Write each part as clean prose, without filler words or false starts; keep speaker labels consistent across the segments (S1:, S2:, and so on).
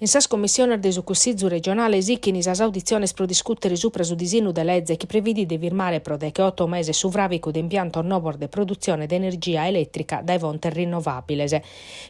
S1: In sas commissione de su Cussizzu regionale esichini sas audizioni pro discutere su disinu de legge che prevede di firmare pro de che 8 mesi su vravico de impianto nuovo de produzione de energia elettrica dai fonti rinnovabiles.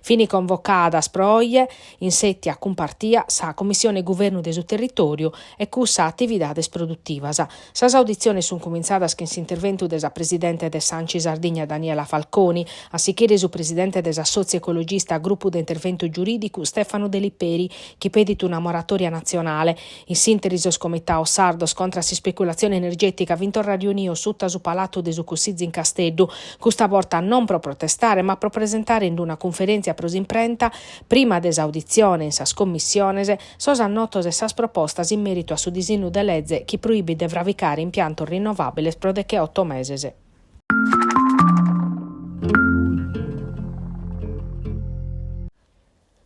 S1: Fini convocadas pro oie, insetti a compartia sa commissione governo de su territorio e cussa attividades produttivas. Sas audizioni sun cominciadas che in intervento de sa presidente de Sanci Sardegna Daniela Falconi, a sichere su presidente de sa socio ecologista gruppo de intervento giuridico Stefano De Lipperi, che pedit una moratoria nazionale. In sintesi scomittao sardos contra si speculazione energetica vinto radionio sutta su palato de su Cussizzi in Casteddu, custa volta non pro protestare ma pro presentare in una conferenza pros imprenta prima desaudizione in sas commissiones sos annotos e sas propostas in merito a su disegno de legge che proibi de vravicare impianto rinnovabile pro de che 8 mesi.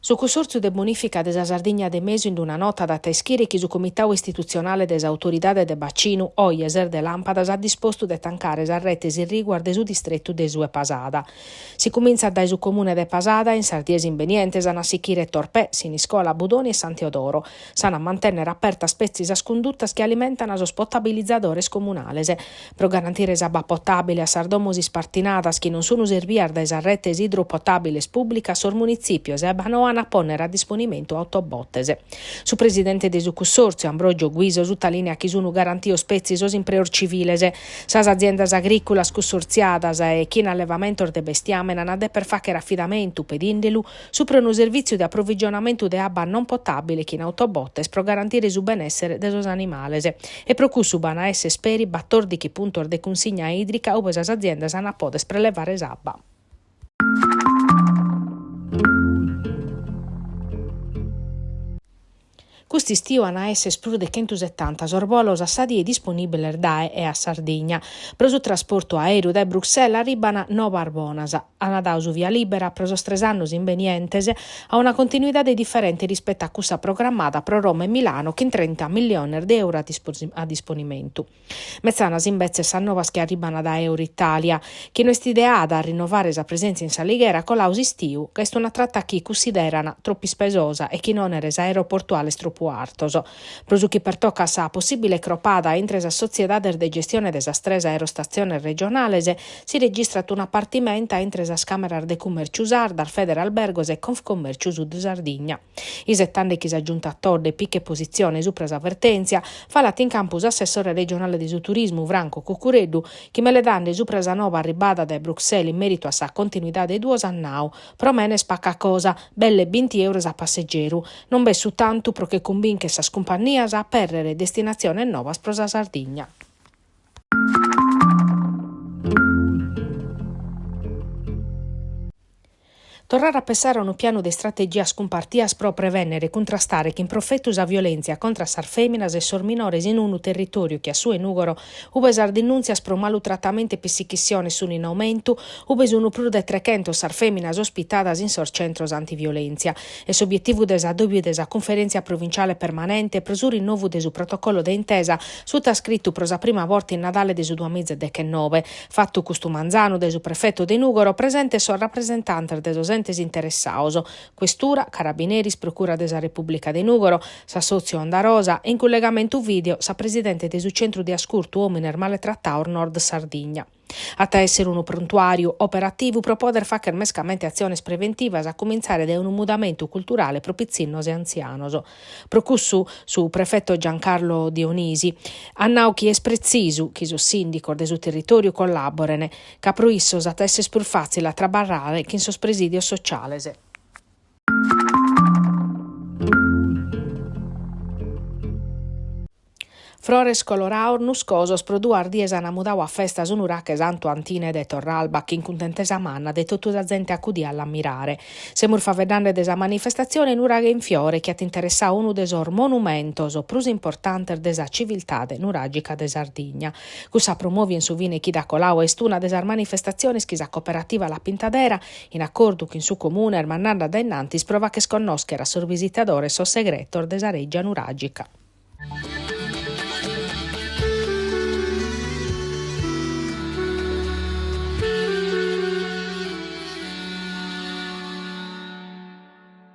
S1: Su consorzio de bonifica de sa Sardegna de Mesu in una nota data ischire che su comitau istituzionale des autoridade de bacino Oieser de Lampadas ha disposto de tancare sa retes in riguardo su distretto de Sue Pasada. Si comincia dai su comune de Pasada in Sardiesi inveniente san Sichire Torpè, Siniscola, Budoni e San Teodoro. San a mantenere aperta spezie as conduttas che alimentano sos potabilizzadores comunales. Pro garantire sabba potabile a sardomosi spartinadas che non sono serviar dai sa retes idropotabiles pubblica sor municipios e abanoan a ponere a disponimento autobottese. Su presidente de su consorzio Ambrogio Guiso sottolinea che sono garantio spezie sos in preor civilese, sas aziendas agricolas consorziadas e chi in allevamento de bestiame non ha de per facere affidamento pedindelu su per un servizio di approvvigionamento de abba non potabile chi in autobottes pro garantire su benessere de sos animalese e pro cussu bana esse speri battor di chi puntor de consigna idrica ove sas aziendas ana podes prelevare sabba. Custi stio ana esse espru de 170 sorbolos assadi e disponibile dae e a Sardegna. Pro su trasporto aereo da Bruxelles arribana Nova Arbonas. Ana dau su via libera pro sos 3 annos invenientes a una continuità differente rispetto a cussa programmata pro Roma e Milano che in 30 milioni di euro a disponimento. Mezzanas invece sannovas che arribana da Euritalia, che non è ideata a rinnovare sa presenza in Salighera con l'ausi stiu, che è una tratta che considerano troppo spesosa e che non è aeroportuale troppo artoso. Prosu che pertocca sa possibile cropada entre sa sociedades de gestione de sas 3 aerostazioni regionales si registrat un appartimento entre sas cameras de commerciu Sardar, Federalbergos e Confcommerciu Sud Sardigna. I settande chi s'aggiunta a torde picche posizione su presa avvertenzia, falat in campus assessore regionale di su turismo Franco Cucureddu, che me le danno su presa nova arribata da Bruxelles in merito a sa continuità dei 2 annau, promene spacca cosa, belle 20 euro a passeggero, non bessu tanto pro che convin che sas compagnias a perrere destinazione nova pro sa Sardigna. Torrare a pensare a un piano di strategia scompartias pro prevenere e contrastare che in profetus a violenza contra sar feminas e sor minores in un territorio che a su enugoro ube sar denunzias pro malutrattamento e psichissione sono in aumento, ube sono più de 300 sar feminas ospitadas in sor centros antiviolenza. E s'obiettivo desa dobbio desa conferenza provinciale permanente prosur il nuovo desu protocollo de intesa sutta scritto pro sa prima volta in Natale desu 2019, fatto custu Manzano desu prefetto de Nugoro presente sor rappresentante de interessato, questura, carabineris, procura della Repubblica de Nugoro, sa sozio Andarosa e in collegamento video sa presidente del centro di ascolto uomini male trattaur Nord Sardigna. A essere uno prontuario operativo pro poter fare mescamente azioni preventive a cominciare da un mudamento culturale propizzinnos e anzianos. Procussu su prefetto Giancarlo Dionisi annau chi es preciso chi su sindico de su territorio collaborene capro issos a esse spurfazzi la trabarrare che in sos presidio sociales. Flores coloraur nuscosos pro 2 dies han mudau a festa sunurache Santo Antine de Torralba che in contentesa manna de tutta la gente accudì all'ammirare. Semur fa vedande de sa manifestazione in uraghe in fiore che ha interessato uno desor monumentos o prus importante de sa civiltade nuragica de Sardigna. Cussa promuovi in su vine chi da colau est una de sar manifestazioni schisa cooperativa La Pintadera in accordo che in su comune ermannanda da innantis prova che sconnoschera sor visitadore so segretor de sa reggia nuragica.